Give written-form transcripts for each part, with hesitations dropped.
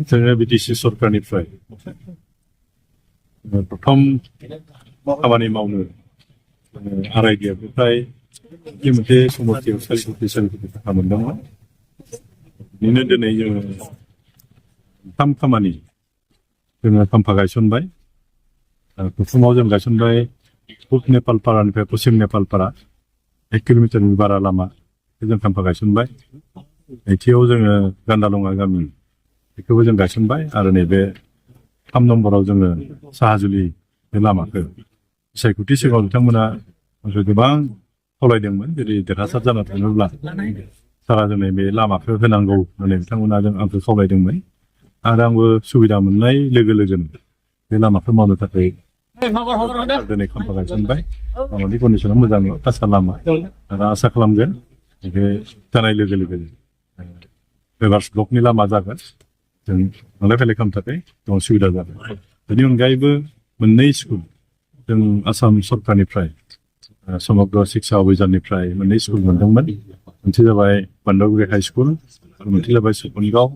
जोङो बिटिसि सरकारनिफ्राय प्रथम खामानि मावनो आरायगियानिफ्राय मोनसे समस्थियाव सालिखुथि थाखा मोनदोंमोन। बिदिनो दिनै जोङो थाम खामानि जोङो खाम्फा गायसनबाय। प्रथमाव जों गायसनबाय पुब नेपालपारानिफ्राय पश्चिम नेपालपारा 1 किल'मिटारनि बारा लामा जों खाम्फा गायसनबाय। नैथियाव जोङो गान्दालङा गामि बेखौबो जों गायसनबाय आरो नैबे 3 नम्बराव जोङो साहाजुलि बे लामाखौ बिसायख'थि सिगाङाव बिथांमोना गोबां खावलायदोंमोन जेरै देरहासार जाना थाङोब्ला सारा जोंनि बे लामाखौ होनांगौ होननानै बिथांमोना आंखौ खावलायदोंमोन आरो आंबो सुबिदा मोननाय लोगो लोगोनो बे लामाखौ मावनो थाखाय दिनै खाम्फा गायसनबाय। लामानि कन्डिसना मोजां कासा लामा आरो आसा खालामगोन बे जानाय लोगो लोगो रिभार्स ब्लकनि लामा जागोन। जों थांलाय फैलाय खालामनो थाखाय गोबां सुबिदा जागोन। बेनि अनगायैबो मोननै स्कुल जों आसाम सरकारनिफ्राय समग्र शिक्षा अभियाननिफ्राय मोननै स्कुल मोनदोंमोन। मोनसे जाबाय बान्दावगुरि हाई स्कुल आरो मोनसे जाबाय सपनगाव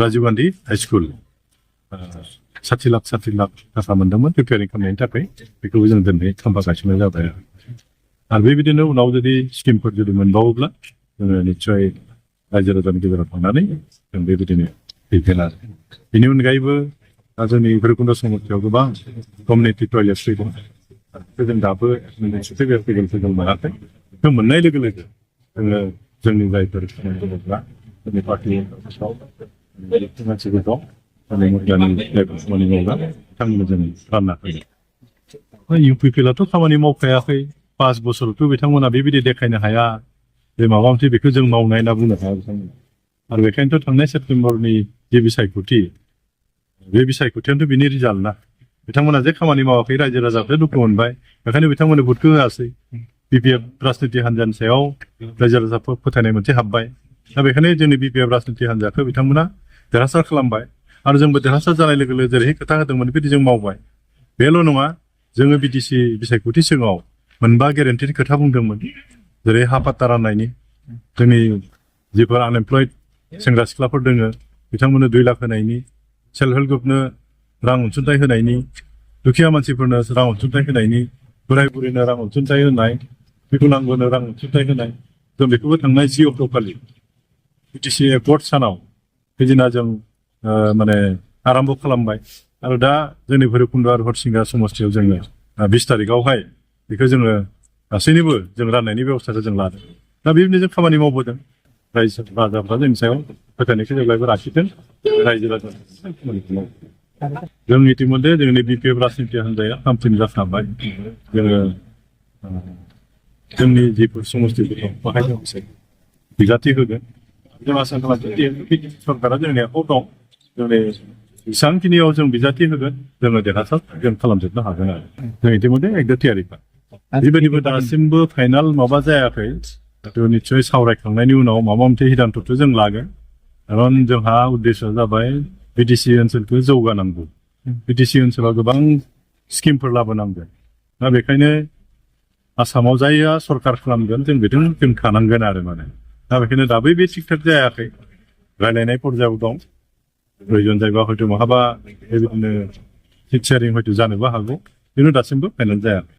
राजीव गान्धी हाई स्कुल। 60 लाख थाखा मोनदोंमोन प्रिपेयारिं खालामनायनि थाखाय। बेखौबो जों दिनै खाम्फा गायसननाय जाबाय आरो बेबायदिनो उनाव जुदि स्किमफोर जुदि मोनबावोब्ला जोङो निस्सय रायजो राजानि गेजेराव थांनानै जों बेबायदिनो फैगोन आरो बेनि अनगायैबो जोंनि भैरबकुन्द समस्थियाव गोबां कमिउनिटि टयलेट दं। जों दाबो फैगोन मोनाखै। बेखौ मोननाय लोगो लोगो जोङो जोंनि जायफोर दङब्ला जोंनि पार्टिनि मानसिफोर दं खामानि मावग्रा बिथांमोननो जों रानना होयो। इउपिपिएलआथ' खामानि मावखायाखै 5 बोसोरावथ' बिथांमोना बेबायदि देखायनो हाया जे माबा मोनसे बेखौ जों मावनाय होनना बुंनो हाया बिथांमोना। आरो बेखायनोथ' थांनाय सेप्तेम्बरनि जे बिसायख'थि बे बिसायख'थियानोथ' बिनि रिजाल्ट ना। बिथांमोना जे खामानि मावाखै रायजो राजाफ्रा दुखु मोनबाय। बेखायनो बिथांमोननो भटखौ होआसै। बिपिएफ राजनिति हान्जानि सायाव रायजो राजाफोर फोथायनाय मोनसे हाबबाय। दा बेखायनो जोंनि बिपिएफ राजनिति हान्जाखौ बिथांमोना देरहासार खालामबाय आरो जोंबो देरहासार जानाय लोगो लोगो जेरैहाय खोथा होदोंमोन बिदि जों मावबाय। बेल' नङा, जोङो बिटिसि बिसायख'थि सिगाङाव मोनबा गेरेन्टिनि खोथा बुंदोंमोन। जेरै हा पाट्टा राननायनि, जोंनि जिफोर आनएमप्लयड सेंग्रा सिख्लाफोर दोङो बिथांमोननो 2 लाख होनायनि, सेल्फ हेल्प ग्रुपनो रां अनसुंथाइ होनायनि, दुखिया मानसिफोरनो रां अनसुंथाइ होनायनि, बोराय बुरैनो रां अनसुंथाइ होनाय, बिकलांगनो रां अनसुंथाइ होनाय। जों बेखौबो थांनाय 10 अक्ट'खालि बिटिसि एकर्ड सानाव बेदिना जों माने आराम्भ खालामबाय आरो दा जोंनि भैरबकुन्द आरो हरसिंगा समस्थियाव जोङो 20 तारिखआवहाय बेखौ जोङो गासैनिबो जों राननायनि बेबस्थाखौ जों लादों। दा बेबायदिनो जों खामानि मावबोदों। रायजो राजाफ्रा जोंनि सायाव फोथायनायखौ जेब्लायबो लाखिदों। रायजो राजानि खामानिखौ मावो। जों इतिमध्य जोंनि बिपिएफ राजनिति हान्जाया हामसिन जाखांबाय। जोङो जोंनि जिफोर समस्थिफोर दं बेवहाय जों बिजाथि होगोन। जों आसा खालामदों सरकारा जोंनि आखायाव दं। जोंनि जेसेबांखिनियाव जों बिजाथि होगोन जोङो देरहासार जों खालामजोबनो हागोन आरो जों इतिमध्य एकदम थियारिखा। बेबायदिबो दासिमबो फाइनाल माबा जायाखै। निस्सय सावरायखांनायनि उनाव माबा मोनसे सिद्धान्त'थ' जों लागोन। खारन जोंहा उद्देश्यआ जाबाय बिटिसि ओनसोलखौ जौगानांगौ। बिटिसि ओनसोलाव गोबां स्किमफोर लाबोनांगोन। दा बेखायनो आसामाव जायहा सरकार खालामगोन जों बेजों जों थानांगोन आरो माने। दा बेखायनो दाबो बे थिग थाक जायाखै। रायलायनाय पर्यायाव दं। प्रयजन जायोबा हयथ' महाबा बेबायदिनो सिट शेयारिं हयथ' जानोबो हागौ। खिन्थु दासिमबो फाइनाल जायाखै।